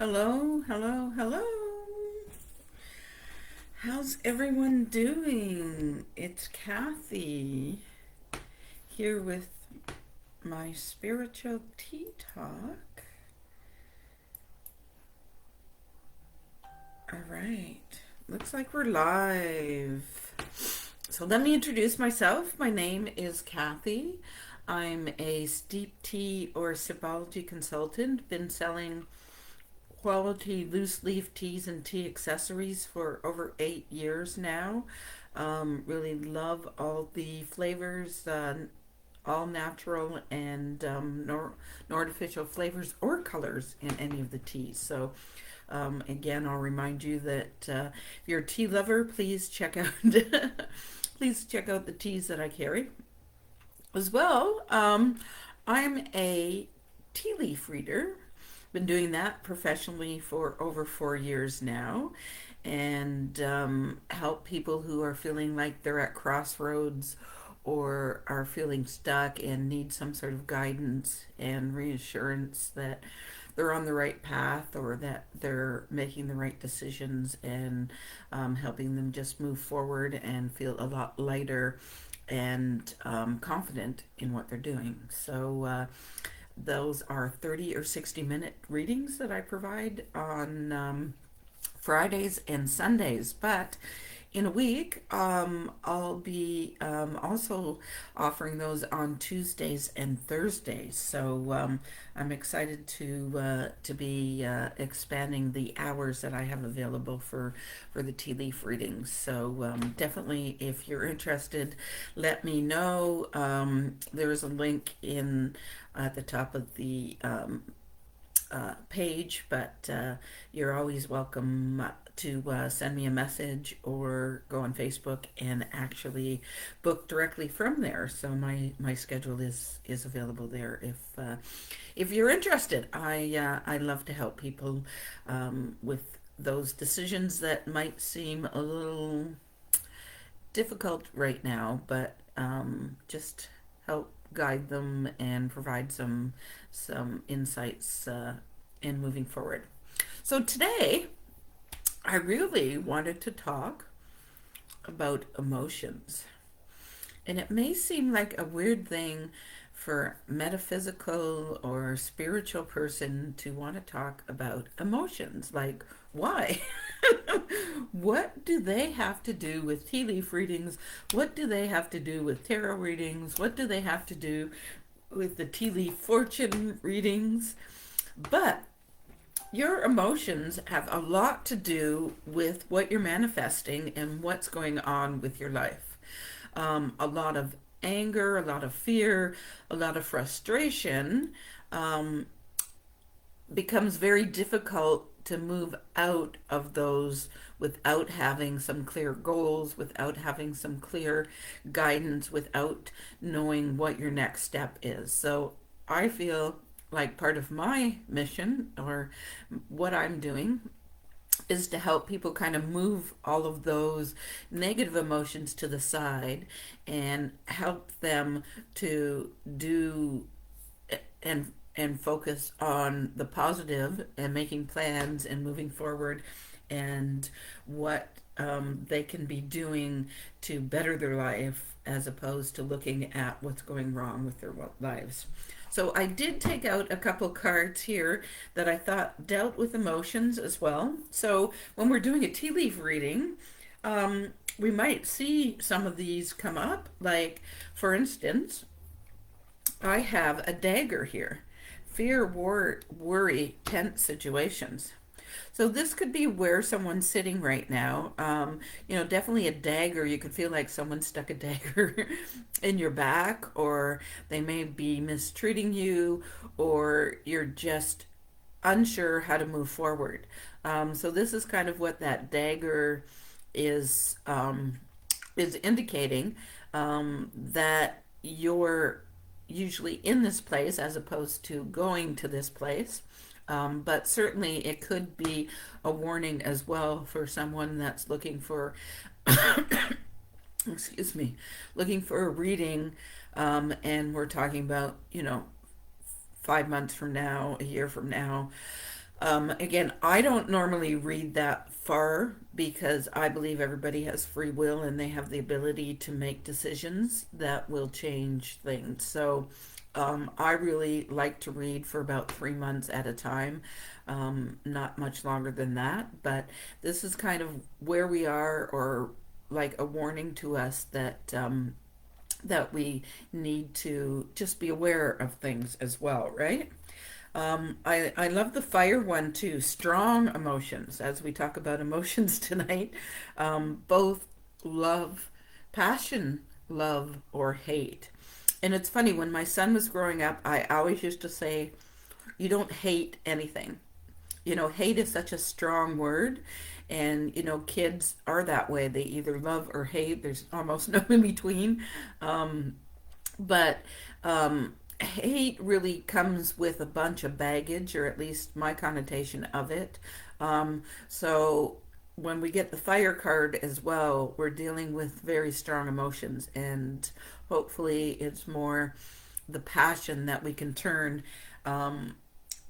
Hello, hello, hello. How's everyone doing? It's Kathy here with my spiritual tea talk. All right, looks like we're live. So let me introduce myself. My name is Kathy. I'm a steep tea or sipology consultant. Been selling quality loose leaf teas and tea accessories for over 8 years now. Really love all the flavors, all natural and no artificial flavors or colors in any of the teas. So, again, I'll remind you that if you're a tea lover, please check out please check out the teas that I carry as well. I'm a tea leaf reader. Been doing that professionally for over 4 years now, and help people who are feeling like they're at crossroads or are feeling stuck and need some sort of guidance and reassurance that they're on the right path or that they're making the right decisions, and helping them just move forward and feel a lot lighter and confident in what they're doing. So, those are 30 or 60-minute readings that I provide on Fridays and Sundays. But in a week, I'll be also offering those on Tuesdays and Thursdays. So I'm excited to be expanding the hours that I have available for the tea leaf readings. So definitely, if you're interested, let me know. There is a link in at the top of the page, but you're always welcome to send me a message or go on Facebook and actually book directly from there. So my schedule is available there if you're interested. I love to help people with those decisions that might seem a little difficult right now, but just help guide them and provide some insights in moving forward. So today, I really wanted to talk about emotions. And it may seem like a weird thing for metaphysical or spiritual person to want to talk about emotions. Like, why? What do they have to do with tea leaf readings? What do they have to do with tarot readings? What do they have to do with the tea leaf fortune readings? But your emotions have a lot to do with what you're manifesting and what's going on with your life. A lot of anger, a lot of fear, a lot of frustration um, becomes very difficult to move out of those without having some clear goals, without having some clear guidance, without knowing what your next step is. So I feel like part of my mission or what I'm doing is to help people kind of move all of those negative emotions to the side and help them to do and focus on the positive and making plans and moving forward and what they can be doing to better their life as opposed to looking at what's going wrong with their lives. So I did take out a couple cards here that I thought dealt with emotions as well. So when we're doing a tea leaf reading, we might see some of these come up. Like, for instance, I have a dagger here. Fear, worry, tense situations. So this could be where someone's sitting right now. Definitely a dagger. You could feel like someone stuck a dagger in your back, or they may be mistreating you, or you're just unsure how to move forward. So this is kind of what that dagger is is indicating, that you're usually in this place as opposed to going to this place. But certainly it could be a warning as well for someone that's looking for, excuse me, looking for a reading. And we're talking about, 5 months from now, a year from now. Again, I don't normally read that far because I believe everybody has free will and they have the ability to make decisions that will change things. So I really like to read for about 3 months at a time, not much longer than that. But this is kind of where we are, or like a warning to us that that we need to just be aware of things as well, right? I love the fire one too. Strong emotions, as we talk about emotions tonight. Both love, passion, love, or hate. And it's funny, when my son was growing up, I always used to say, you don't hate anything. You know, hate is such a strong word. And, you know, kids are that way. They either love or hate. There's almost no in between. Um, but hate really comes with a bunch of baggage, or at least my connotation of it. So when we get the fire card as well, we're dealing with very strong emotions, and hopefully it's more the passion that we can turn um,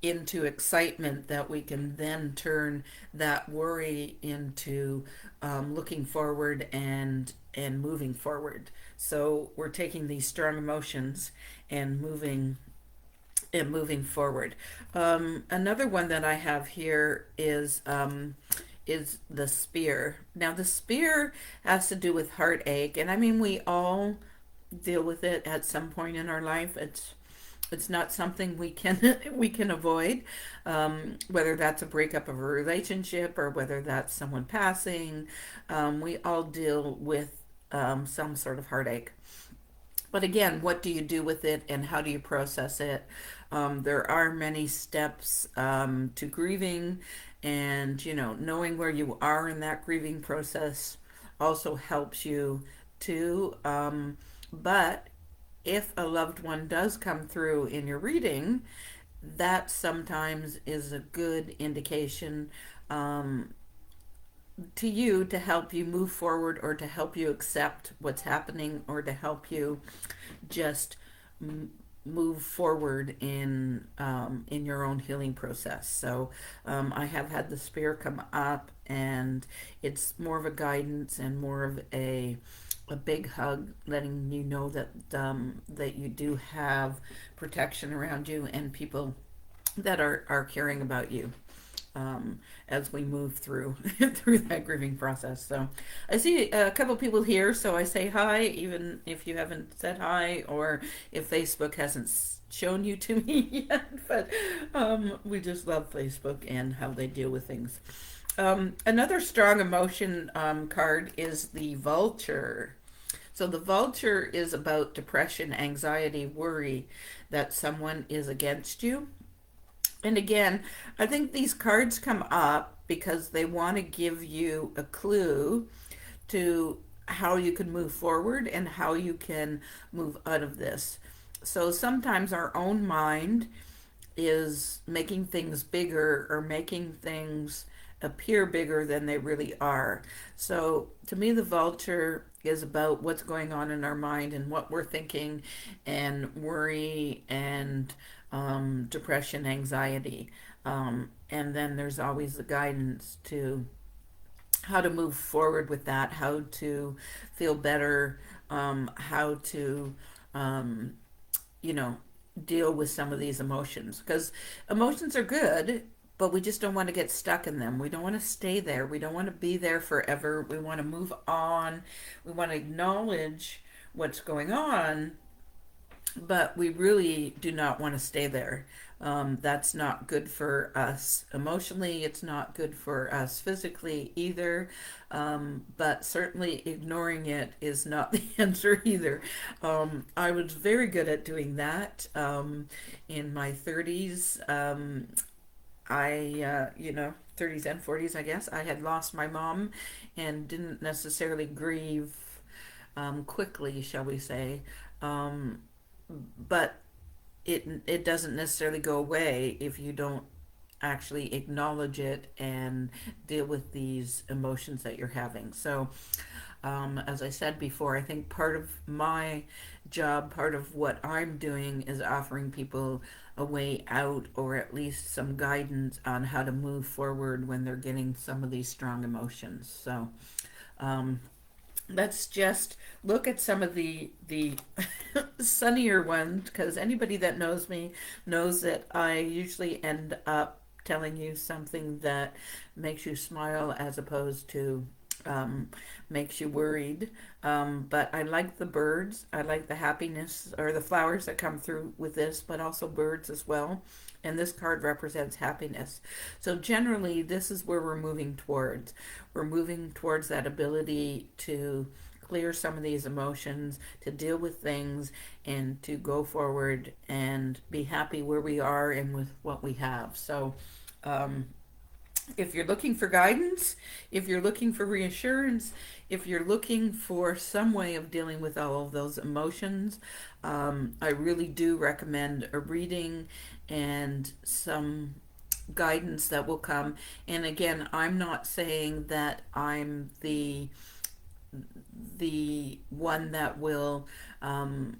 into excitement, that we can then turn that worry into looking forward and moving forward. So we're taking these strong emotions and moving forward. Another one that I have here is the spear. Now the spear has to do with heartache, and I mean we all deal with it at some point in our life. It's not something we can we can avoid, whether that's a breakup of a relationship or whether that's someone passing. We all deal with some sort of heartache. But again, what do you do with it and how do you process it? There are many steps to grieving, and you know, knowing where you are in that grieving process also helps you too. But if a loved one does come through in your reading, that sometimes is a good indication um, to you to help you move forward, or to help you accept what's happening, or to help you just m- move forward in your own healing process. So I have had the spear come up, and it's more of a guidance and more of a big hug, letting you know that that you do have protection around you and people that are caring about you as we move through through that grieving process. So I see a couple people here, so I say hi, even if you haven't said hi, or if Facebook hasn't shown you to me yet. But we just love Facebook and how they deal with things. Another strong emotion card is the vulture. So the vulture is about depression, anxiety, worry that someone is against you. And again, I think these cards come up because they want to give you a clue to how you can move forward and how you can move out of this. So sometimes our own mind is making things bigger, or making things appear bigger than they really are. So to me, the vulture is about what's going on in our mind and what we're thinking, and worry and depression, anxiety. And then there's always the guidance to how to move forward with that, how to feel better, how to, um, you know, deal with some of these emotions. Because emotions are good, but we just don't want to get stuck in them. We don't want to stay there. We don't want to be there forever. We want to move on. We want to acknowledge what's going on, but we really do not want to stay there. That's not good for us emotionally. It's not good for us physically either. But certainly ignoring it is not the answer either. I was very good at doing that in my 30s. You know, 30s and 40s, I guess. I had lost my mom and didn't necessarily grieve quickly, shall we say. But it doesn't necessarily go away if you don't actually acknowledge it and deal with these emotions that you're having. So, as I said before, I think part of my job, part of what I'm doing is offering people a way out or at least some guidance on how to move forward when they're getting some of these strong emotions. So, um, let's just look at some of the sunnier ones, because anybody that knows me knows that I usually end up telling you something that makes you smile as opposed to um, makes you worried. But I like the birds. I like the happiness or the flowers that come through with this, but also birds as well. And this card represents happiness. So generally, this is where we're moving towards. We're moving towards that ability to clear some of these emotions, to deal with things, and to go forward and be happy where we are and with what we have. So, um, if you're looking for guidance, if you're looking for reassurance, if you're looking for some way of dealing with all of those emotions, I really do recommend a reading and some guidance that will come. And again, I'm not saying that I'm the one that will um,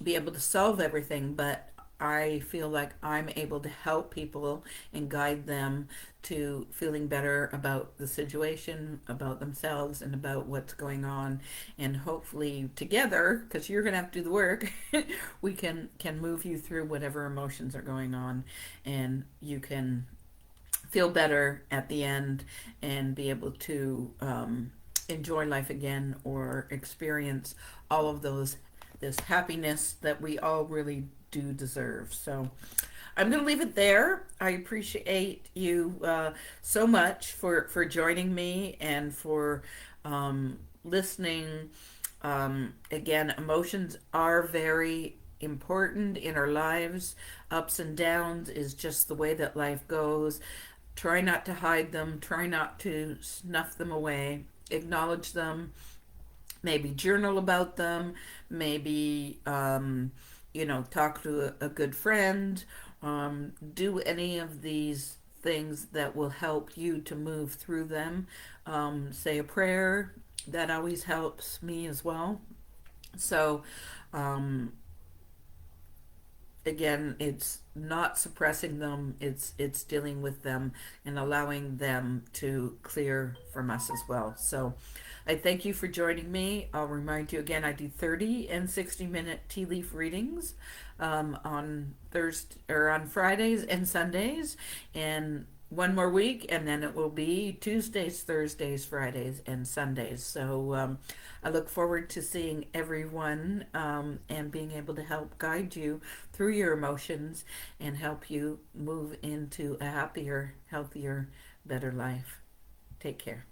be able to solve everything, but I feel like I'm able to help people and guide them to feeling better about the situation, about themselves, and about what's going on. And hopefully, together, because you're going to have to do the work, we can move you through whatever emotions are going on, and you can feel better at the end and be able to enjoy life again or experience all of those this happiness that we all really do deserve. So I'm going to leave it there. I appreciate you so much for joining me and for listening. Again, emotions are very important in our lives. Ups and downs is just the way that life goes. Try not to hide them, try not to snuff them away, acknowledge them, maybe journal about them, maybe, talk to a good friend, do any of these things that will help you to move through them. Say a prayer, that always helps me as well. So, um, again, it's not suppressing them, it's dealing with them and allowing them to clear from us as well. So I thank you for joining me. I'll remind you again, I do 30 and 60-minute tea leaf readings on Thursday or on Fridays and Sundays, and one more week, and then it will be Tuesdays, Thursdays, Fridays, and Sundays. So I look forward to seeing everyone and being able to help guide you through your emotions and help you move into a happier, healthier, better life. Take care.